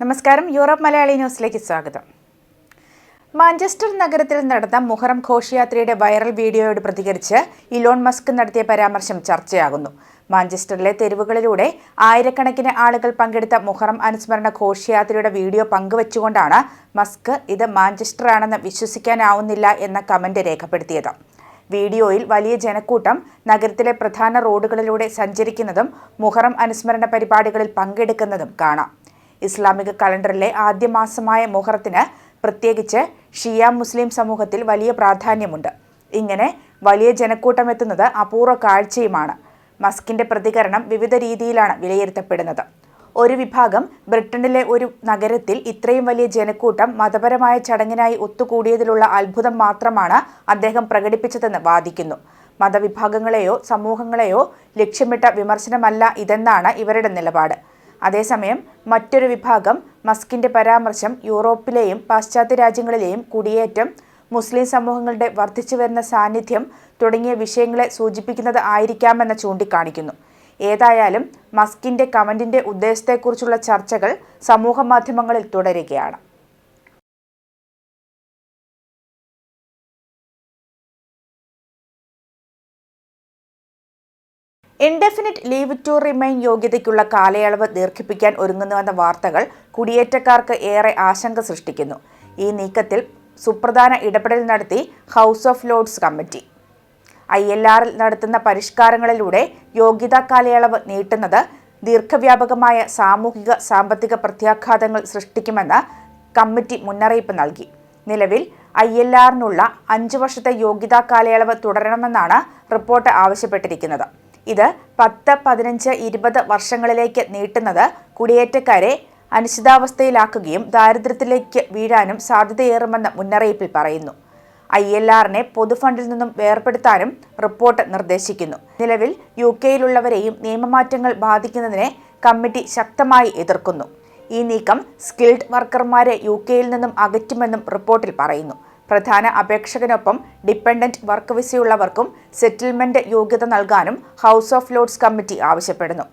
നമസ്കാരം. യൂറോപ്പ് മലയാളി ന്യൂസിലേക്ക് സ്വാഗതം. മാഞ്ചസ്റ്റർ നഗരത്തിൽ നടന്ന മുഹറം ഘോഷയാത്രയുടെ വൈറൽ വീഡിയോയോട് പ്രതികരിച്ച് ഇലോൺ മസ്ക് നടത്തിയ പരാമർശം ചർച്ചയാകുന്നു. മാഞ്ചസ്റ്ററിലെ തെരുവുകളിലൂടെ ആയിരക്കണക്കിന് ആളുകൾ പങ്കെടുത്ത മുഹറം അനുസ്മരണ ഘോഷയാത്രയുടെ വീഡിയോ പങ്കുവച്ചുകൊണ്ടാണ് മസ്ക് ഇത് മാഞ്ചസ്റ്റർ ആണെന്ന് വിശ്വസിക്കാനാവുന്നില്ല എന്ന കമന്റ് രേഖപ്പെടുത്തിയത്. വീഡിയോയിൽ വലിയ ജനക്കൂട്ടം നഗരത്തിലെ പ്രധാന റോഡുകളിലൂടെ സഞ്ചരിക്കുന്നതും മുഹറം അനുസ്മരണ പരിപാടികളിൽ പങ്കെടുക്കുന്നതും കാണാം. ഇസ്ലാമിക കലണ്ടറിലെ ആദ്യ മാസമായ മുഹറത്തിന് പ്രത്യേകിച്ച് ഷിയ മുസ്ലിം സമൂഹത്തിൽ വലിയ പ്രാധാന്യമുണ്ട്. ഇങ്ങനെ വലിയ ജനക്കൂട്ടം എത്തുന്നത് അപൂർവ കാഴ്ചയുമാണ്. മസ്കിന്റെ പ്രതികരണം വിവിധ രീതിയിലാണ് വിലയിരുത്തപ്പെടുന്നത്. ഒരു വിഭാഗം ബ്രിട്ടനിലെ ഒരു നഗരത്തിൽ ഇത്രയും വലിയ ജനക്കൂട്ടം മതപരമായ ചടങ്ങിനായി ഒത്തുകൂടിയതിലുള്ള അത്ഭുതം മാത്രമാണ് അദ്ദേഹം പ്രകടിപ്പിച്ചതെന്ന് വാദിക്കുന്നു. മതവിഭാഗങ്ങളെയോ സമൂഹങ്ങളെയോ ലക്ഷ്യമിട്ട വിമർശനമല്ല ഇതെന്നാണ് ഇവരുടെ നിലപാട്. അതേസമയം മറ്റൊരു വിഭാഗം മസ്കിന്റെ പരാമർശം യൂറോപ്പിലെയും പാശ്ചാത്യ രാജ്യങ്ങളിലെയും കുടിയേറ്റം, മുസ്ലിം സമൂഹങ്ങളുടെ വർദ്ധിച്ചുവരുന്ന സാന്നിധ്യം തുടങ്ങിയ വിഷയങ്ങളെ സൂചിപ്പിക്കുന്നത് ആയിരിക്കാമെന്ന് ചൂണ്ടിക്കാണിക്കുന്നു. ഏതായാലും മസ്കിന്റെ കമന്റിന്റെ ഉദ്ദേശത്തെക്കുറിച്ചുള്ള ചർച്ചകൾ സമൂഹ മാധ്യമങ്ങളിൽ തുടരുകയാണ്. ഇൻഡെഫിനിറ്റ് ലീവ് ടു റിമൈൻ യോഗ്യതയ്ക്കുള്ള കാലയളവ് ദീർഘിപ്പിക്കാൻ ഒരുങ്ങുന്നുവെന്ന വാർത്തകൾ കുടിയേറ്റക്കാർക്ക് ഏറെ ആശങ്ക സൃഷ്ടിക്കുന്നു. ഈ നീക്കത്തിൽ സുപ്രധാന ഇടപെടൽ നടത്തി ഹൗസ് ഓഫ് ലോർഡ്സ് കമ്മിറ്റി. ILRൽ നടത്തുന്ന പരിഷ്കാരങ്ങളിലൂടെ യോഗ്യതാ കാലയളവ് നീട്ടുന്നത് ദീർഘവ്യാപകമായ സാമൂഹിക സാമ്പത്തിക പ്രത്യാഘാതങ്ങൾ സൃഷ്ടിക്കുമെന്ന് കമ്മിറ്റി മുന്നറിയിപ്പ് നൽകി. നിലവിൽ ILRനുള്ള 5 വർഷത്തെ യോഗ്യതാ കാലയളവ് തുടരണമെന്നാണ് റിപ്പോർട്ട് ആവശ്യപ്പെട്ടിരിക്കുന്നത്. ഇത് 10, 15, 20 വർഷങ്ങളിലേക്ക് നീട്ടുന്നത് കുടിയേറ്റക്കാരെ അനിശ്ചിതാവസ്ഥയിലാക്കുകയും ദാരിദ്ര്യത്തിലേക്ക് വീഴാനും സാധ്യതയേറുമെന്ന് മുന്നറിയിപ്പിൽ പറയുന്നു. ILRനെ പൊതുഫണ്ടിൽ നിന്നും വേർപെടുത്താനും റിപ്പോർട്ട് നിർദ്ദേശിക്കുന്നു. നിലവിൽ UK-യിലുള്ളവരെയും നിയമമാറ്റങ്ങൾ ബാധിക്കുന്നതിനെ കമ്മിറ്റി ശക്തമായി എതിർക്കുന്നു. ഈ നീക്കം സ്കിൽഡ് വർക്കർമാരെ UK-യിൽ നിന്നും അകറ്റുമെന്നും റിപ്പോർട്ടിൽ പറയുന്നു. പ്രധാന അപേക്ഷകനൊപ്പം ഡിപ്പെൻഡന്റ് വർക്ക് വിസയുള്ളവർക്കും സെറ്റിൽമെന്റ് യോഗ്യത നൽകാനും ഹൗസ് ഓഫ് ലോർഡ്സ് കമ്മിറ്റി ആവശ്യപ്പെടുന്നു.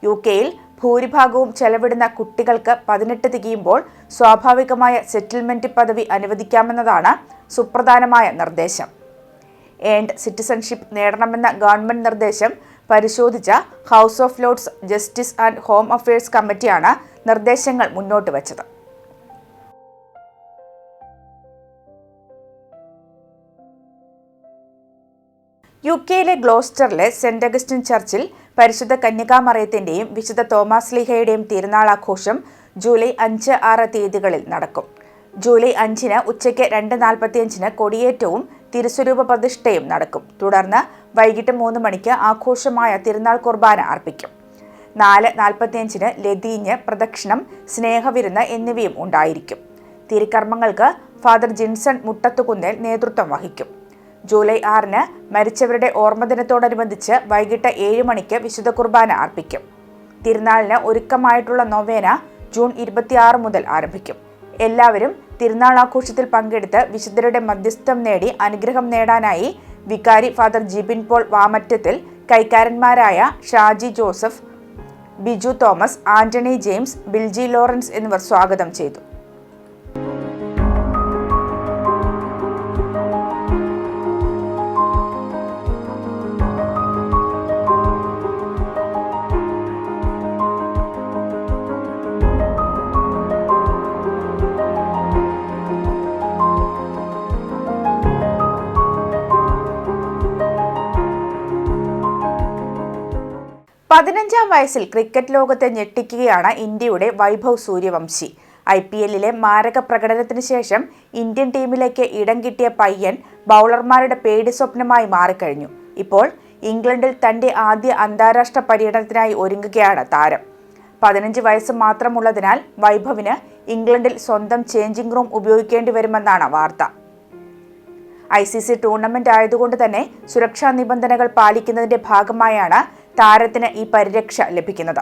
UK-യിൽ ഭൂരിഭാഗവും ചെലവിടുന്ന കുട്ടികൾക്ക് 18 തികയുമ്പോൾ സ്വാഭാവികമായ സെറ്റിൽമെന്റ് പദവി അനുവദിക്കാമെന്നതാണ് സുപ്രധാനമായ നിർദ്ദേശം. ഏൺഡ് സിറ്റിസൺഷിപ്പ് നേടണമെന്ന ഗവൺമെന്റ് നിർദ്ദേശം പരിശോധിച്ച house of Lord's justice and home affairs കമ്മിറ്റിയാണ് നിർദ്ദേശങ്ങൾ മുന്നോട്ട് വച്ചത്. UK-യിലെ ഗ്ലോസ്റ്ററിലെ സെന്റ് അഗസ്റ്റിൻ ചർച്ചിൽ പരിശുദ്ധ കന്യകാമറിയത്തിന്റെയും വിശുദ്ധ തോമാസ് ലീഹയുടെയും തിരുനാൾ ആഘോഷം ജൂലൈ 5, 6 തീയതികളിൽ നടക്കും. ജൂലൈ 5-ന് ഉച്ചയ്ക്ക് 2:45-ന് കൊടിയേറ്റവും തിരുസ്വരൂപ പ്രതിഷ്ഠയും നടക്കും. തുടർന്ന് വൈകിട്ട് 3 മണിക്ക് ആഘോഷമായ തിരുനാൾ കുർബാന അർപ്പിക്കും. 4:45-ന് ലതീഞ്ഞ്, പ്രദക്ഷിണം, സ്നേഹവിരുന്ന് എന്നിവയും ഉണ്ടായിരിക്കും. തിരുക്കർമ്മങ്ങൾക്ക് ഫാദർ ജിൻസൺ മുട്ടത്തുകുന്നേൽ നേതൃത്വം വഹിക്കും. ജൂലൈ 6-ന് മരിച്ചവരുടെ ഓർമ്മദിനത്തോടനുബന്ധിച്ച് വൈകിട്ട് 7 മണിക്ക് വിശുദ്ധ കുർബാന അർപ്പിക്കും. തിരുനാളിന് ഒരുക്കമായിട്ടുള്ള നൊവേന ജൂൺ 26 മുതൽ ആരംഭിക്കും. എല്ലാവരും തിരുനാൾ ആഘോഷത്തിൽ പങ്കെടുത്ത് വിശുദ്ധരുടെ മധ്യസ്ഥം നേടി അനുഗ്രഹം നേടാനായി വികാരി ഫാദർ ജിബിൻ പോൾ വാമറ്റത്തിൽ, കൈക്കാരന്മാരായ Shaji Joseph, Biju Thomas, Antony James, Bilji Lawrence എന്നിവർ സ്വാഗതം ചെയ്തു. പതിനഞ്ചാം വയസ്സിൽ ക്രിക്കറ്റ് ലോകത്തെ ഞെട്ടിക്കുകയാണ് ഇന്ത്യയുടെ വൈഭവ് സൂര്യവംശി. IPLലെ മാരക പ്രകടനത്തിന് ശേഷം ഇന്ത്യൻ ടീമിലേക്ക് ഇടം കിട്ടിയ പയ്യൻ ബൗളർമാരുടെ പേടി സ്വപ്നമായി മാറിക്കഴിഞ്ഞു. ഇപ്പോൾ ഇംഗ്ലണ്ടിൽ തന്റെ ആദ്യ അന്താരാഷ്ട്ര പര്യടനത്തിനായി ഒരുങ്ങുകയാണ് താരം. 15 വയസ്സ് മാത്രമുള്ളതിനാൽ വൈഭവിന് ഇംഗ്ലണ്ടിൽ സ്വന്തം ചേഞ്ചിങ് റൂം ഉപയോഗിക്കേണ്ടി വരുമെന്നാണ് വാർത്ത. ICC ടൂർണമെന്റ് ആയതുകൊണ്ട് തന്നെ സുരക്ഷാ നിബന്ധനകൾ പാലിക്കുന്നതിന്റെ ഭാഗമായാണ് താരത്തിന് ഈ പരിരക്ഷ ലഭിക്കുന്നത്.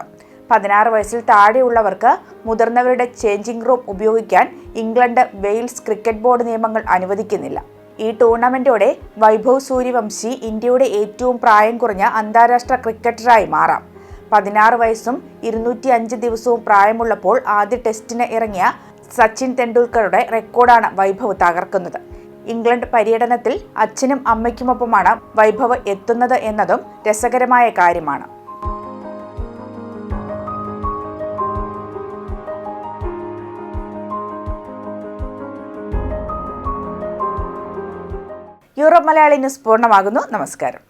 16 വയസ്സിൽ താഴെയുള്ളവർക്ക് മുതിർന്നവരുടെ ചേഞ്ചിങ് റൂം ഉപയോഗിക്കാൻ ഇംഗ്ലണ്ട്, വെയിൽസ് ക്രിക്കറ്റ് ബോർഡ് നിയമങ്ങൾ അനുവദിക്കുന്നില്ല. ഈ ടൂർണമെന്റോടെ വൈഭവ് സൂര്യവംശി ഇന്ത്യയുടെ ഏറ്റവും പ്രായം കുറഞ്ഞ അന്താരാഷ്ട്ര ക്രിക്കറ്ററായി മാറാം. 16 വയസ്സും 205 ദിവസവും പ്രായമുള്ളപ്പോൾ ആദ്യ ടെസ്റ്റിന് ഇറങ്ങിയ സച്ചിൻ തെണ്ടുൽക്കറുടെ റെക്കോർഡാണ് വൈഭവ് തകർക്കുന്നത്. ഇംഗ്ലണ്ട് പര്യടനത്തിൽ അച്ഛനും അമ്മയ്ക്കുമൊപ്പമാണ് വൈഭവ് എത്തുന്നത് എന്നതും രസകരമായ കാര്യമാണ്. യൂറോപ്പ് മലയാളി ന്യൂസ് പൂർണ്ണമാകുന്നു. നമസ്കാരം.